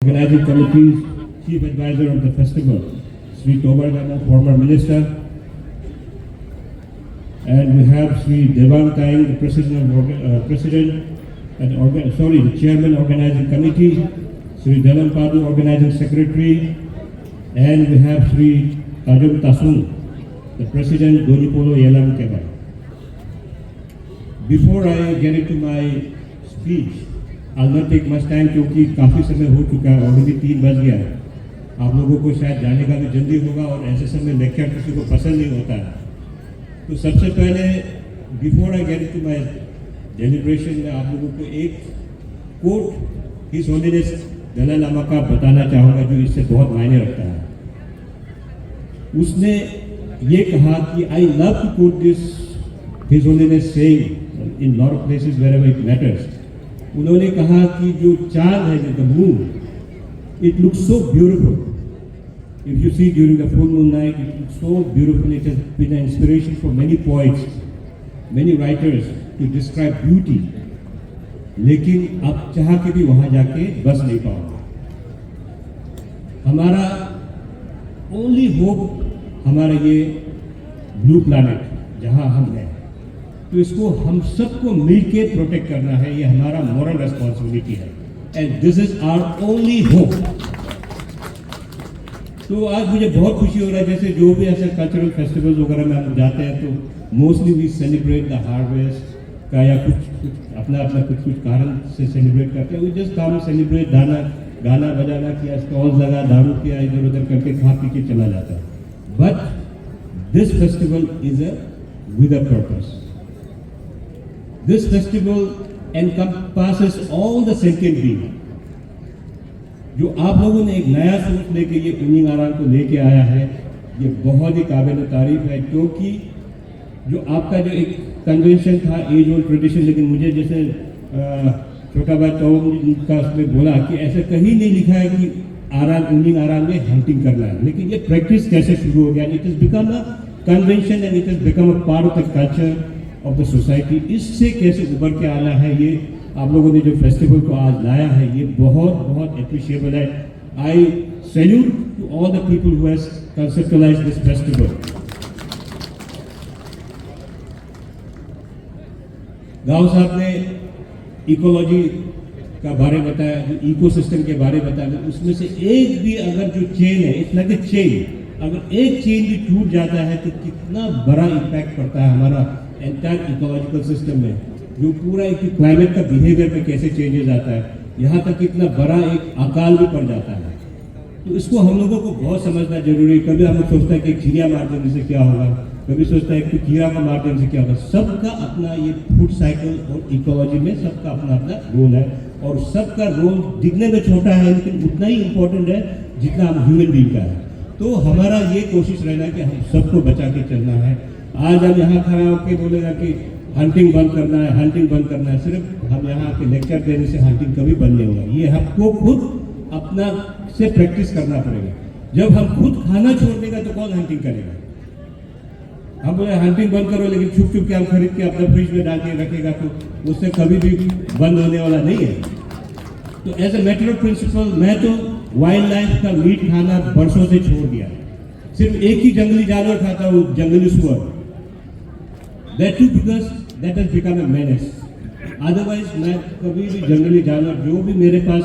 Organizing Committee's Chief Advisor of the festival, Sri Tobar Gana, former Minister, and we have Sri Devang Kaing, the the Chairman Organizing Committee, Sri Dalam Padu, Organizing Secretary, and we have Sri Kajum Tasung, the President, Donipolo Yelam Keba. Before I get into my speech, I'll not take much time क्योंकि काफ़ी समय हो चुका है, already 3 बज गया है। आप लोगों को शायद जाने का भी जल्दी होगा और ऐसे समय लेक्चर किसी को पसंद नहीं होता है। तो सबसे पहले before I get to my deliberation में आप लोगों को एक quote his holiness Dalai Lama का बताना चाहूँगा जो इससे बहुत मायने रखता है। उसने ये कहा कि I love to quote this his holiness saying in lot of places wherever it matters. उन्होंने कहा कि जो चांद है the moon, it looks so beautiful if you see during the full moon night, it looks so beautiful. It has been an inspiration for many poets, many writers to describe beauty, लेकिन आप चाह के भी वहां जाके बस नहीं पाओगे। हमारा ओनली होप हमारा ये ब्लू प्लैनेट जहां हम हैं, तो इसको हम सबको मिलके प्रोटेक्ट करना है, ये हमारा मॉरल रेस्पॉन्सिबिलिटी है and this is our only hope. तो आज मुझे बहुत खुशी हो रहा है, जैसे जो भी ऐसे कल्चरल फेस्टिवल्स वगैरह में हम जाते हैं तो mostly we celebrate the harvest का या कुछ अपना कुछ कारण से सेलिब्रेट करते हैं। वी जस्ट कम सेलिब्रेट, गाना बजाना किया, स्टॉल्स लगा, दारू किया, इधर उधर करके खा पी के चला जाता है। But this festival is with a purpose. This festival encompasses all the sentient being। जो आप लोगों ने एक नया सोच लेके ये उनिंग आराम को लेके आया है, ये बहुत ही काबिल तारीफ है, क्योंकि जो आपका जो एक कन्वेंशन था, एज ओल्ड ट्रेडिशन, लेकिन मुझे जैसे छोटा भाई टॉम का उसमें बोला कि ऐसे कहीं नहीं लिखा है कि उनिंग आराम में हंटिंग करना है, लेकिन ये प्रैक्टिस कैसे शुरू हो गया। It is become a convention and it is become a part of the culture of the society. इससे कैसे उभर के आना है, ये आप लोगों ने जो फेस्टिवल को आज लाया है, ये बहुत बहुत अप्रिशिएबल है। I salute to all the people who has conceptualised this festival. गांव साहब ने इकोलॉजी का बारे बताया, जो इकोसिस्टम के बारे बताया, उसमें से एक भी अगर जो चेन है, इट्स लाइक अ चेन, अगर एक चेन भी टूट जाता है तो कितना बड़ा इम्पैक्ट पड़ता है हमारा एंटायर इकोलॉजिकल सिस्टम में, जो पूरा एक क्लाइमेट का बिहेवियर में कैसे चेंजेस आता है, यहाँ तक कितना बड़ा एक अकाल भी पड़ जाता है। तो इसको हम लोगों को बहुत समझना जरूरी है। कभी हम लोग सोचता है कि चिड़िया मार देने से क्या होगा, कभी सोचता है कि कीड़ा को मार देने से क्या होगा। सबका अपना ये फूड साइकिल और इकोलॉजी में सबका अपना अपना रोल है, और सबका रोल दिखने में छोटा है लेकिन उतना ही इम्पोर्टेंट है जितना हम ह्यूमन बीइंग का है। तो हमारा ये कोशिश रहना है कि हम सबको बचा के चलना है। आज हम यहाँ खड़ा होकर बोलेगा कि हंटिंग बंद करना है, हंटिंग बंद करना है, सिर्फ हम यहाँ के लेक्चर देने से हंटिंग कभी बंद नहीं होगा। ये हमको खुद अपना से प्रैक्टिस करना पड़ेगा। जब हम खुद खाना छोड़ देगा तो कौन हंटिंग करेगा। हम बोले हंटिंग बंद करो, लेकिन छुप छुप के हम खरीद के अपना फ्रिज में डाल के रखेगा तो उससे कभी भी बंद होने वाला नहीं है। तो as a matter of principle मैं तो वाइल्ड लाइफ का मीट खाना बरसों से छोड़ दिया। सिर्फ एक ही जंगली जानवर खाता हूँ, जंगली सुअर। That too because that has become a menace. Otherwise मैं कभी भी जंगली जानवर जो भी मेरे पास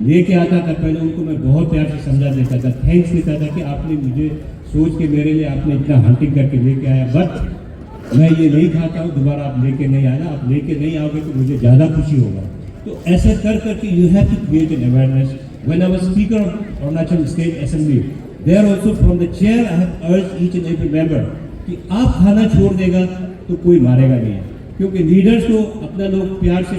लेके आता था, पहले उनको मैं बहुत प्यार से समझा देता था, थैंक्स देता था कि आपने मुझे सोच के मेरे लिए आपने इतना हंटिंग करके लेके आया, बट मैं ये नहीं खाता हूँ, दोबारा आप लेके नहीं आना। आप लेके नहीं आओगे तो मुझे ज़्यादा खुशी होगा। तो ऐसा कर करके you have to create an awareness. When I was speaker of Arunachal State Assembly, there also from the chair I have urged each and every member कि आप खाना छोड़ देगा तो कोई मारेगा नहीं है, क्योंकि लीडर्स को अपना लोग प्यार से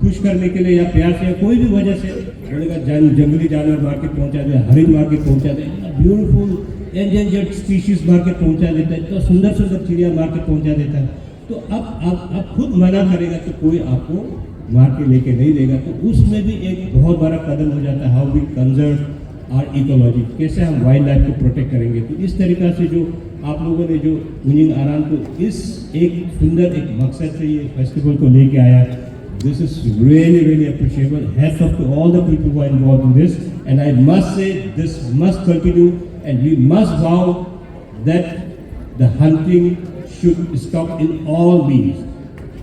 खुश करने के लिए या प्यार से या कोई भी वजह से बोलेगा जंगली जानवर मार के पहुंचा दे, हरिण मार के पहुंचा दे, ब्यूटीफुल एंडेंजर्ड स्पीशीज मार के पहुंचा देता है, तो सुंदर सुंदर चिड़िया मार के पहुंचा देता है। तो अब आप खुद मना करेगा तो कोई आपको मार के लेके नहीं देगा। तो उसमें भी एक बहुत बड़ा कदम हो जाता है, how we conserve our ecology, कैसे हम वाइल्ड लाइफ को प्रोटेक्ट करेंगे। तो इस तरीका से जो आप लोगों ने जो उनिंग आराम को इस एक सुंदर एक मकसद से ये फेस्टिवल को लेके आया, This is really, really appreciable. Hats off to all the people who are involved in this. And I must say, this must continue, and we must vow that the hunting should stop in all means.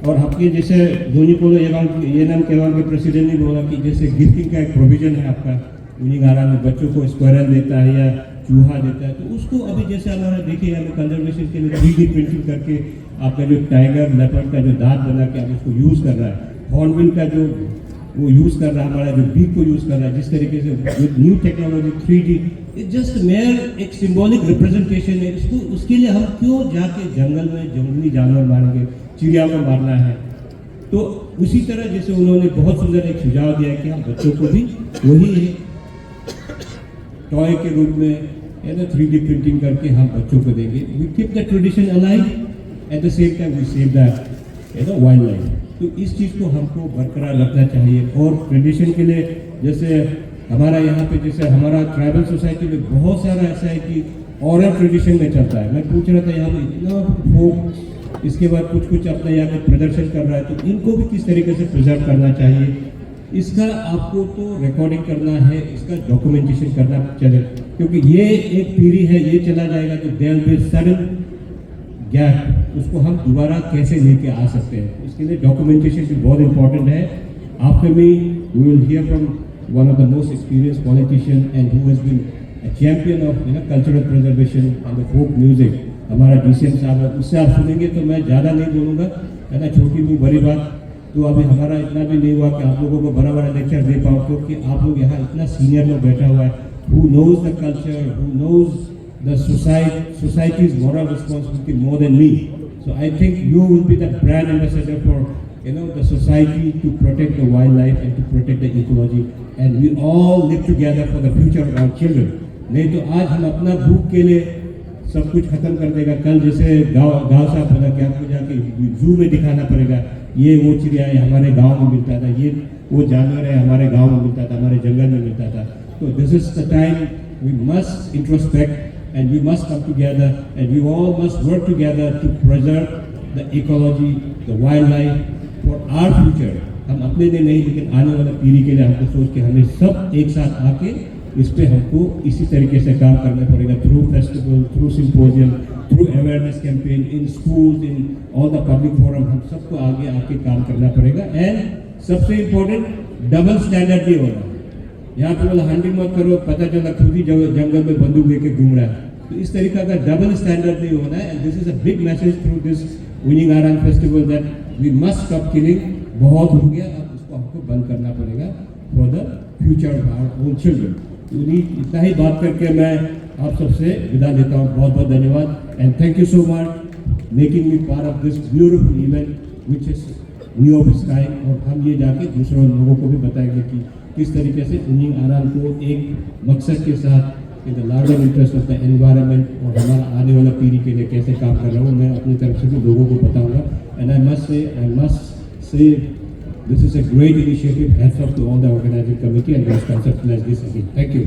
और आपके जैसे धोनी पोलो ये नाम केवाल के president ने बोला कि जैसे गिफ्टिंग का एक प्रोविजन है आपका उन्हीं गारा में बच्चों को स्क्वायरल देता है या चूहा देता है, तो उसको अभी जैसे हमारा देखिए हमें कंजर्वेशन के लिए 3D प्रिंटिंग करके आपका जो टाइगर लेपर्ड का जो दांत बना के आप उसको यूज़ कर रहा है, हॉर्नबिल का जो वो यूज़ कर रहा है, हमारा जो बीक को यूज़ कर रहा है, जिस तरीके से with new technology 3D, it just mayor एक सिंबॉलिक रिप्रेजेंटेशन है। इसको उसके लिए हम क्यों जाके जंगल में जंगली जानवर मारेंगे, चिड़िया को मारना है। तो उसी तरह जैसे उन्होंने बहुत सुंदर एक सुझाव दिया है कि हम बच्चों को भी वही टॉय के रूप में 3D प्रिंटिंग करके हम बच्चों को देंगे। We keep the tradition alive, at the same time we save the wild life. तो इस चीज़ को हमको बरकरार रखना चाहिए। और ट्रेडिशन के लिए जैसे हमारा यहाँ पे जैसे हमारा ट्राइबल सोसाइटी में बहुत सारा ऐसा है कि ओरल ट्रेडिशन में चलता है। मैं पूछ रहा था यहाँ पे इतना फोक, इसके बाद कुछ कुछ अपने यहाँ पे प्रदर्शन कर रहा है, तो इनको भी किस तरीके से प्रिजर्व करना चाहिए, इसका आपको तो रिकॉर्डिंग करना है, इसका डॉक्यूमेंटेशन करना चले, क्योंकि ये एक पीढ़ी है, ये चला जाएगा तो there will be sudden gap, उसको हम दोबारा कैसे लेके आ सकते हैं। इसके लिए डॉक्यूमेंटेशन भी बहुत इंपॉर्टेंट है। After me we will hear from one of the most experience politician and who has been a champion of cultural preservation and the folk music, हमारा DCM साहब है, उससे आप सुनेंगे। तो मैं ज़्यादा नहीं बोलूँगा, है ना, छोटी भी बड़ी बात तो अभी हमारा इतना भी नहीं हुआ कि आप लोगों को बड़ा बड़ा लेक्चर दे पाओ, क्योंकि आप लोग यहाँ इतना सीनियर लोग बैठा हुआ है, who knows the culture, who knows the society's moral responsibility more than me. So I think you will be the brand ambassador for the society to protect the wildlife and to protect the ecology, and we all live together for the future of our children. नहीं तो आज हम अपना भूख के लिए सब कुछ खत्म कर देगा। कल जैसे गाँव साफ होगा कि आपको जाके जू में दिखाना पड़ेगा, ये वो चिड़िया है हमारे गाँव में मिलता था, ये वो जानवर है हमारे गाँव में मिलता था, हमारे जंगल में मिलता था। तो this is the time we must introspect and we must come together and we all must work together to preserve the ecology, the wildlife for our future. हम अपने लिए नहीं लेकिन आने वाला पीढ़ी के लिए हमको सोच के हमें सब एक साथ आके इस पे हमको इसी तरीके से काम करना पड़ेगा, through festival, through symposium, through awareness campaign, in schools, in all the public forum, हम सबको आगे आके काम करना पड़ेगा। एंड सबसे इम्पोर्टेंट, डबल स्टैंडर्ड नहीं होना। यहाँ पे बोला हंटिंग मत करो, पता चला खुद ही जंगल में बंदूक लेके घूम रहा है, तो इस तरीका का डबल स्टैंडर्ड नहीं होना है। And this is a big message through this winning आराम festival that we must stop killing. बहुत हो गया, अब इसको हमको बंद करना पड़ेगा for the future of our own children. इतना ही बात करके मैं आप सबसे विदा लेता हूँ। बहुत बहुत धन्यवाद and thank you so much making me part of this beautiful event which is new of its kind. और हम ये जाके दूसरों लोगों को भी बताएंगे कि किस तरीके से विनिंग आराम को एक मकसद के साथ in the larger interest of the environment और हमारा आने वाला पीढ़ी के लिए कैसे काम कर रहा हूँ, मैं अपनी तरफ से भी लोगों को बताऊंगा। And I must say this is a great initiative, hats off to all the organising committee and let's conceptualise this again. Thank you.